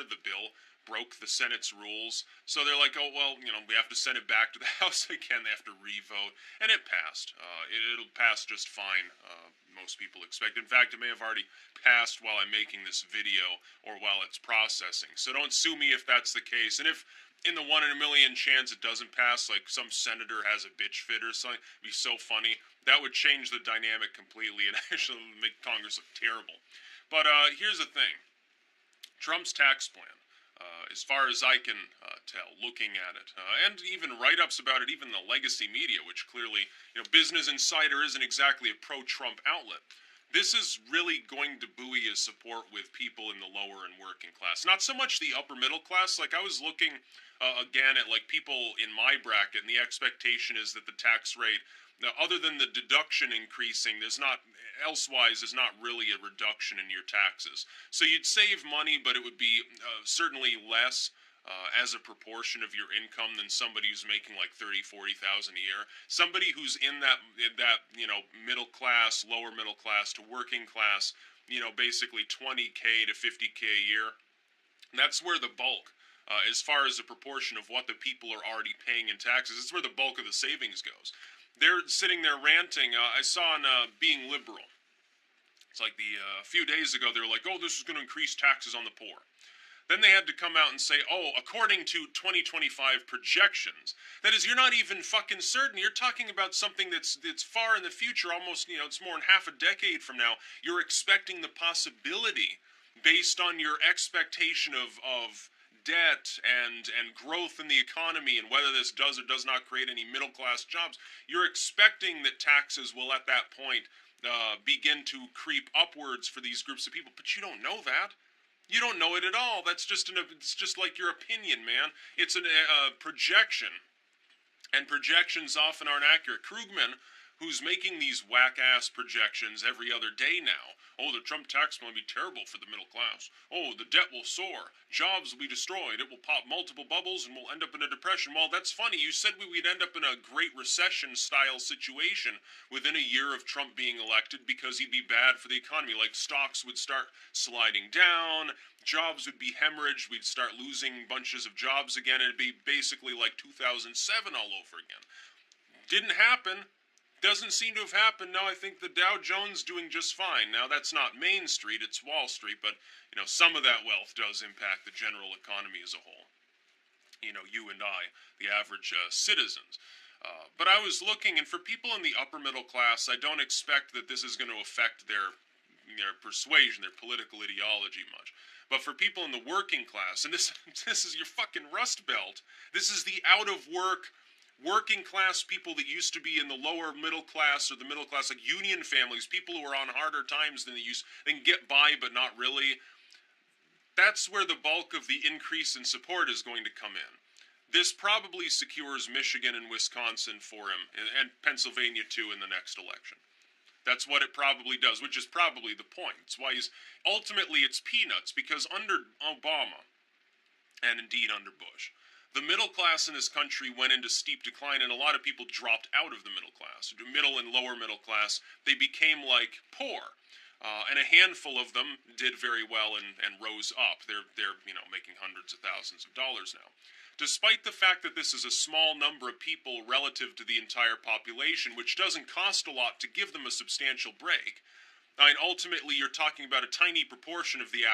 the bill broke the Senate's rules. So they're like, oh, well, we have to send it back to the House again. They have to re-vote. And it passed. It'll pass just fine, most people expect. In fact, it may have already passed while I'm making this video or while it's processing. So don't sue me if that's the case. And if in the 1 in a million chance it doesn't pass, like some senator has a bitch fit or something, it'd be so funny. That would change the dynamic completely and actually make Congress look terrible. But here's the thing. Trump's tax plan, as far as I can tell, looking at it, and even write-ups about it, even the legacy media, which clearly, Business Insider isn't exactly a pro-Trump outlet. This is really going to buoy his support with people in the lower and working class. Not so much the upper middle class. Like, I was looking, again, at, like, people in my bracket, and the expectation is that the tax rate, now, other than the deduction increasing, there's not really a reduction in your taxes. So you'd save money, but it would be certainly less as a proportion of your income than somebody who's making like 30, 40,000 a year. Somebody who's in that middle class, lower middle class to working class, basically 20K to 50K a year. That's where the bulk, as far as the proportion of what the people are already paying in taxes, it's where the bulk of the savings goes. They're sitting there ranting. I saw on Being Liberal. It's like a few days ago, they were like, oh, this is going to increase taxes on the poor. Then they had to come out and say, oh, according to 2025 projections. That is, you're not even fucking certain. You're talking about something that's far in the future, almost, it's more than half a decade from now. You're expecting the possibility, based on your expectation of debt and growth in the economy and whether this does or does not create any middle class jobs, you're expecting that taxes will at that point begin to creep upwards for these groups of people. But you don't know that. You don't know it at all. It's just like your opinion, man. It's a projection, and projections often aren't accurate. Krugman, who's making these whack-ass projections every other day now. Oh, the Trump tax plan will be terrible for the middle class. Oh, the debt will soar. Jobs will be destroyed. It will pop multiple bubbles and we'll end up in a depression. Well, that's funny. You said we'd end up in a Great Recession-style situation within a year of Trump being elected because he'd be bad for the economy. Like, stocks would start sliding down, jobs would be hemorrhaged, we'd start losing bunches of jobs again, and it'd be basically like 2007 all over again. Didn't happen. Doesn't seem to have happened. No, I think the Dow Jones doing just fine. Now, that's not Main Street, it's Wall Street, but, some of that wealth does impact the general economy as a whole. You and I, the average citizens. But I was looking, and for people in the upper middle class, I don't expect that this is going to affect their persuasion, their political ideology much. But for people in the working class, and this is your fucking Rust Belt, this is the out-of-work, working class people that used to be in the lower middle class or the middle class, like union families, people who are on harder times than they can get by but not really. That's where the bulk of the increase in support is going to come in. This probably secures Michigan and Wisconsin for him, and Pennsylvania too in the next election. That's what it probably does, which is probably the point. It's why ultimately it's peanuts, because under Obama, and indeed under Bush, the middle class in this country went into steep decline, and a lot of people dropped out of the middle class. Middle and lower middle class, they became like poor. And a handful of them did very well and rose up. They're making hundreds of thousands of dollars now. Despite the fact that this is a small number of people relative to the entire population, which doesn't cost a lot to give them a substantial break, I mean, ultimately you're talking about a tiny proportion of the